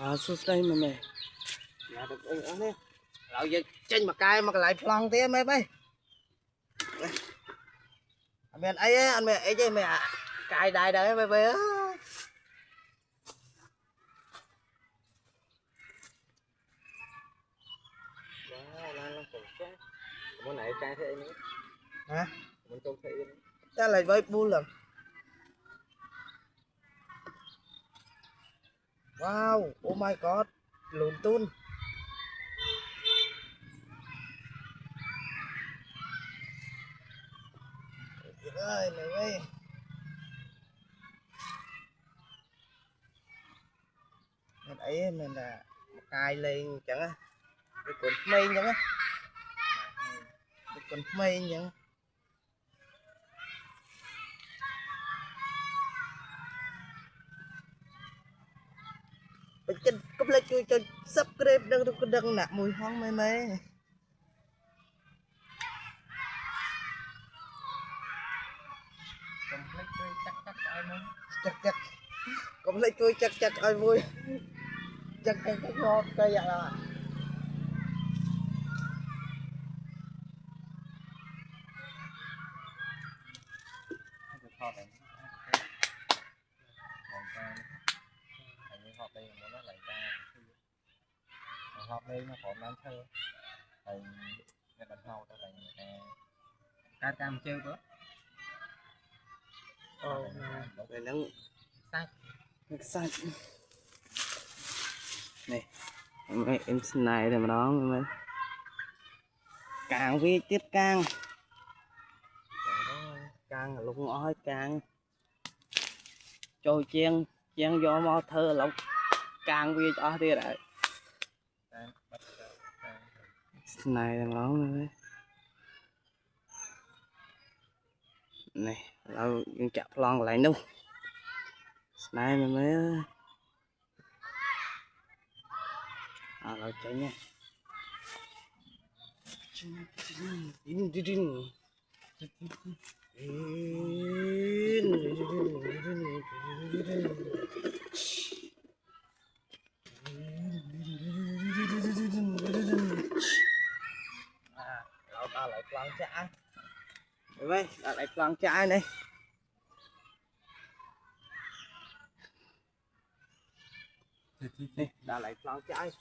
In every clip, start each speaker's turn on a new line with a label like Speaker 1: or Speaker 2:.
Speaker 1: Số đây mà mày là được anh đi lão giờ trên mà cay mà lại plong thế mấy bay anh ấy anh mày ấy chứ mày cay đài đấy mấy bay á món này cay thế nữa hả mình trông thấy ta lại với bu lần wow oh my god lùn tun ơi mày ơi mình ấy mình là cài lên chẳng á cái cuốn mây chẳng á cái cuốn mây chẳng bên trên có lấy chui cho subscribe đừng nạp mùi hoang mây mây chắc cũng lấy chui chắc ai vui chắc cái ngon cây vậy là họp đây nó còn đang thơ thì cái bệnh hậu đó là cam chơi bữa rồi nắng xanh này em xin này rồi mà đó mới càng vi tiếp càng càng là lúc ngõ càng trôi chen chen do mo thơ lộc càng vi cho đi lại này là nó này lâu nhưng chặt lon lại nung này mình mới rồi chạy nha ta lại plan trái vậy ta lại plan trái này ta lại plan trái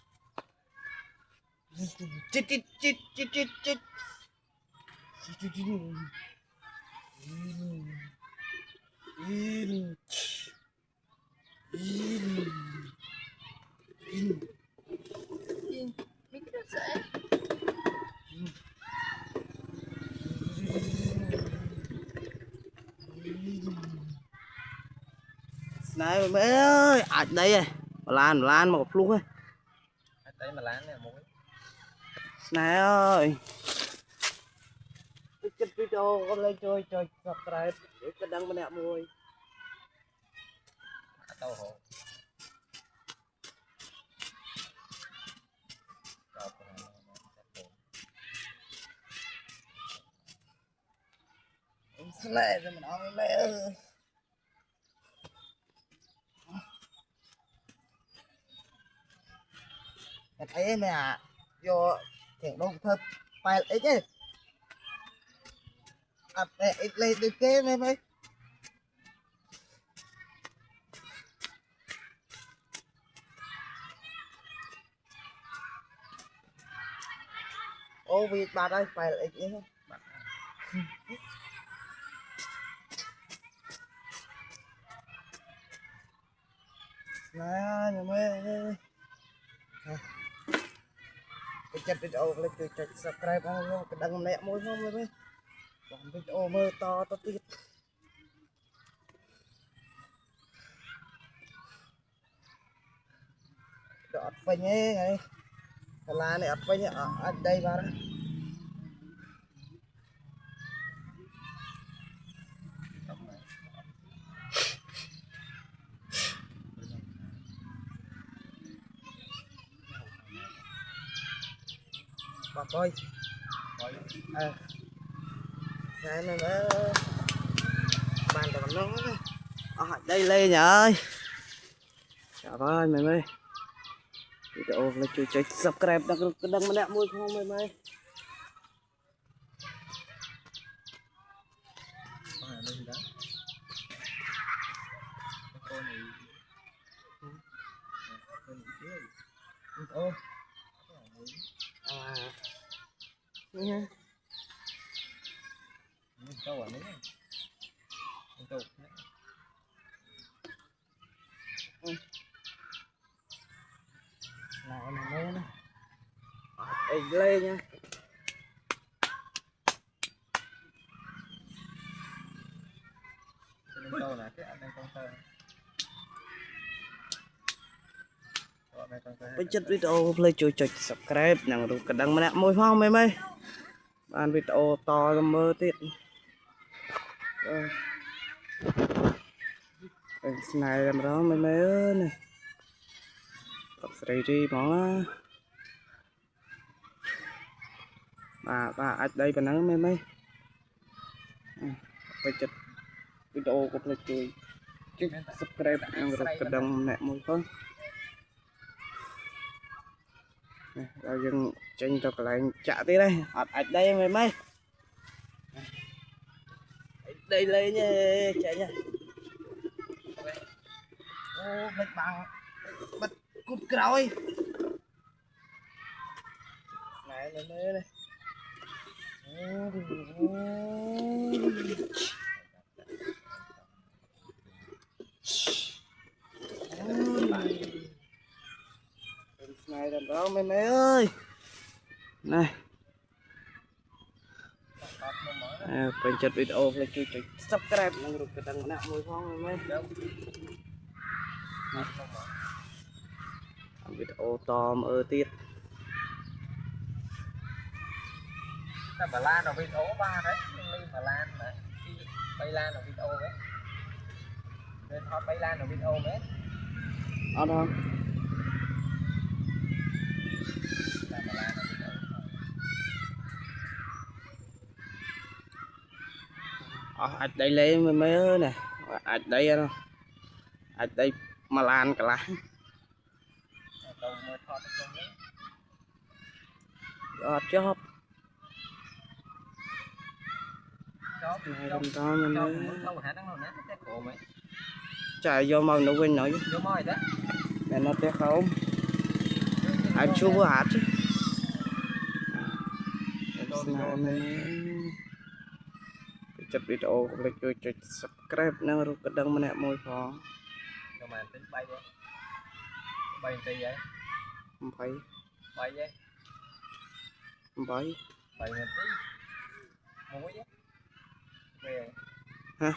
Speaker 1: chít chít chít chít chít chít này mẹ ơi đây rồi lan một luôn ấy đây mà lan này muối này ơi cái video con lên chơi subscribe để cái đăng bên nè muối tao hộ lẹ rồi mình ăn lẹ thấy mẹ vô thiện đông thơm phải ấy chứ ít lên được cái này mấy ô vì bà đây phải ít chứ nè nhà mẹ cái chân video lên từ chụp subscribe không cái đăng nẹ môi không rồi còn video mơ to tiết đọt phanh ấy này là này phanh ở đây vào đó bà coi này nó bàn tao nó đây lên nhở ơi trời ơi mày ơi video là chui chơi subscribe đăng mà nè môi không mày mày ô nha câu à mấy câu này này nữa nè lê nha câu này cái anh đang con tơ bên chất video play chui chui subscribe nàng rồi cả đăng mà nè môi phong mày mày bàn video to mơ tiết này làm đó mày mày ơi này tập sấy đi bỏ bà ở đây bà nắng mày mày bên chất video của play chui subscribe nàng rồi cả đăng mẹ môi phong rồi dừng tranh cho lại chạ tí đây ở đây mày mày đây lấy nha chạy nha ô bạch bằng bật cút rồi này này này này làm đó mày mày ơi này bên chất video là chui chui subscribe năng lực cái đăng nạp môi phong mày video to mơ tiết
Speaker 2: Bà Lan ở video ba đấy, nhưng Bà Lan mà Bay Lan ở video đấy, nên hot Bay Lan ở video đấy,
Speaker 1: ở đâu ở đây lấy mấy ơi nè ở đây đâu ở đây mà lan cả lá chóp chạy vô màu nó quên nói mẹ nó té không anh chưa có hạt chứ chụp video like cho subscribe nó rồi cái đăng mà nè môi phò
Speaker 2: mà tính bay đấy, bay tí vậy,
Speaker 1: không phải
Speaker 2: bay vậy,
Speaker 1: không phải
Speaker 2: bay một tí, muối vậy, về
Speaker 1: hả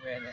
Speaker 2: về nhỉ.